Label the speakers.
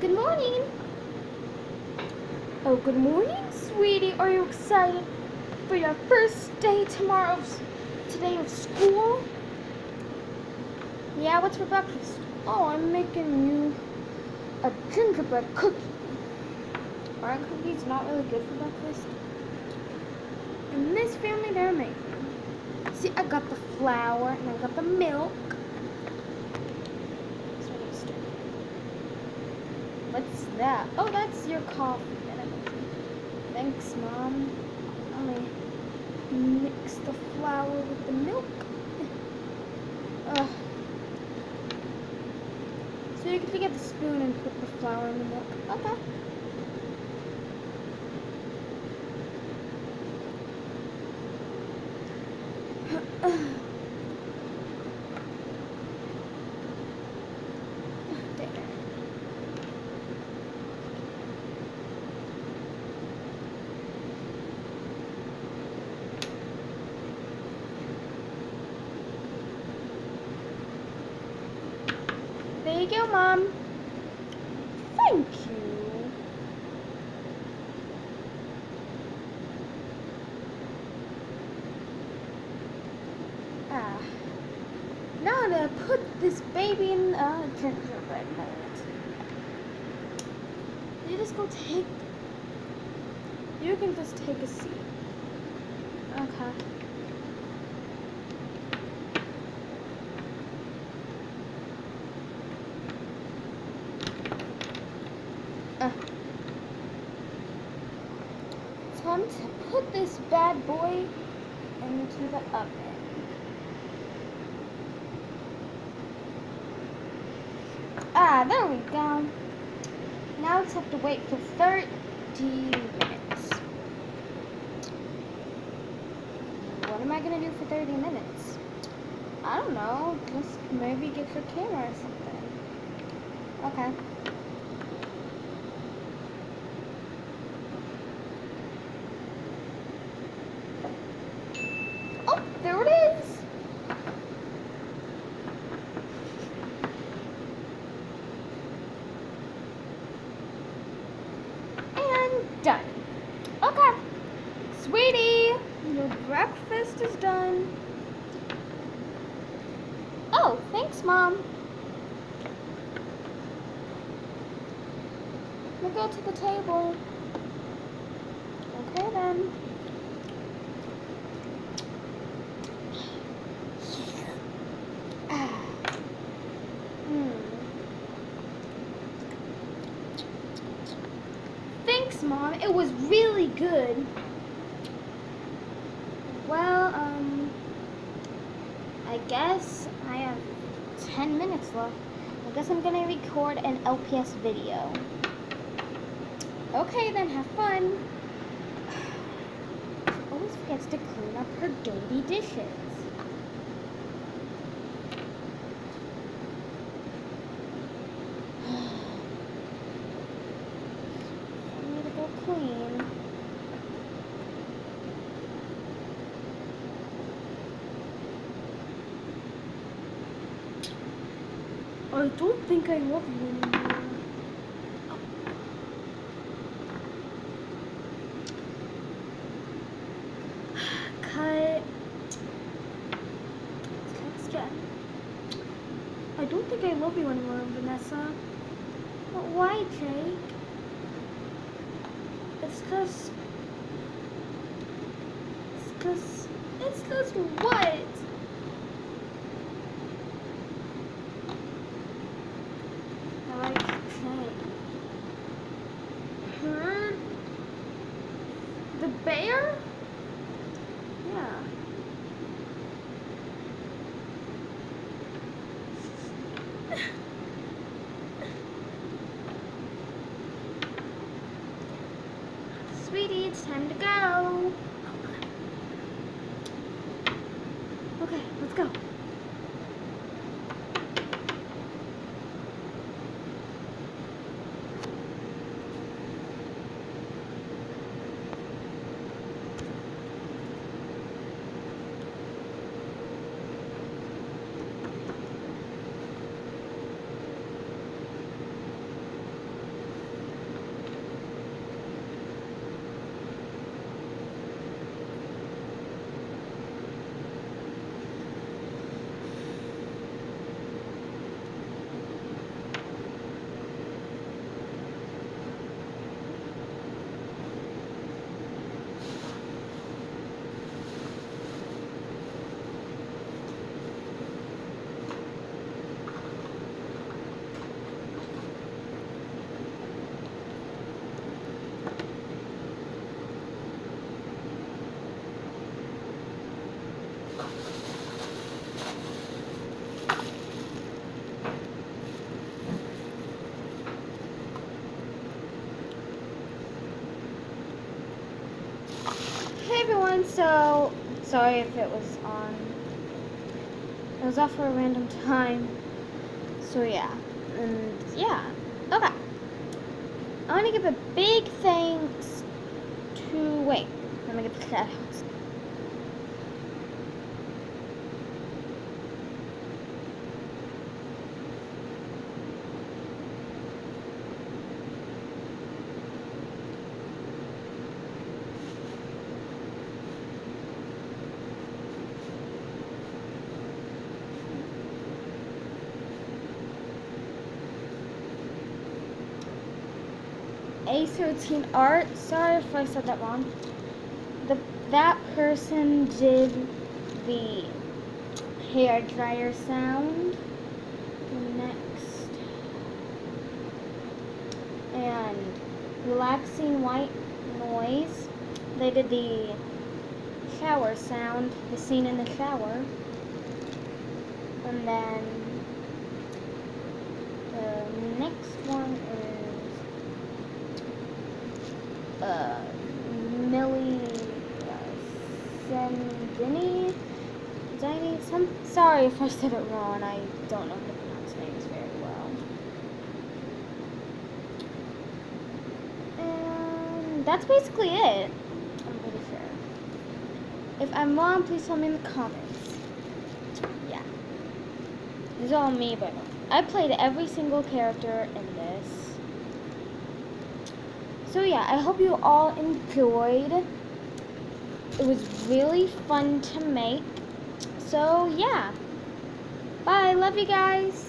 Speaker 1: Good morning. Oh, good morning, sweetie. Are you excited for your first day today of school? Yeah, what's for breakfast? Oh, I'm making you a gingerbread cookie. Aren't cookies not really good for breakfast? In this family, they're amazing. See, I got the flour and I got the milk. So I'm gonna stir. What's that? Oh, that's your coffee that I'm making. Thanks, Mom. I'm gonna mix the flour with the milk. Ugh. So you can get the spoon and put the flour in the milk. Okay. There you go, Mom. Thank you. Ah. Now I'm gonna put this baby in a gingerbread mold. You just go take. You can just take a seat. Okay. Time to put this bad boy into the oven. Ah, there we go. Now let's have to wait for 30 minutes. What am I gonna do for 30 minutes? I don't know. Just maybe get your camera or something. Okay. Oh, there it is. And done. Okay. Sweetie, your breakfast is done. Oh, thanks, Mom. We'll go to the table. Okay, then. Thanks, Mom. It was really good. Well, I guess I have 10 minutes left. I guess I'm gonna record an LPS video. Okay, then have fun. She always forgets to clean up her dirty dishes. I need to go clean. I don't think I love you anymore. Cut. Let's get. I don't think I love you anymore, Vanessa. But why, Jake? It's just what? I like Jake. Her? The bear? Yeah. Sweetie, it's time to go. Okay, let's go. on, so sorry if it was on. It was off for a random time. So yeah, and yeah, okay. I want to give a big thanks to, wait, let me get the shout outs. A13 Art, sorry if I said that wrong. That person did the hair dryer sound. Next. And Relaxing White Noise. They did the shower sound, the scene in the shower. And then the next one is Millie Sendini. Sorry if I said it wrong. I don't know how to pronounce names very well. And that's basically it. I'm pretty sure. If I'm wrong, please tell me in the comments. Yeah. This is all me, but I played every single character in this. So yeah, I hope you all enjoyed. It was really fun to make. So yeah. Bye. Love you guys.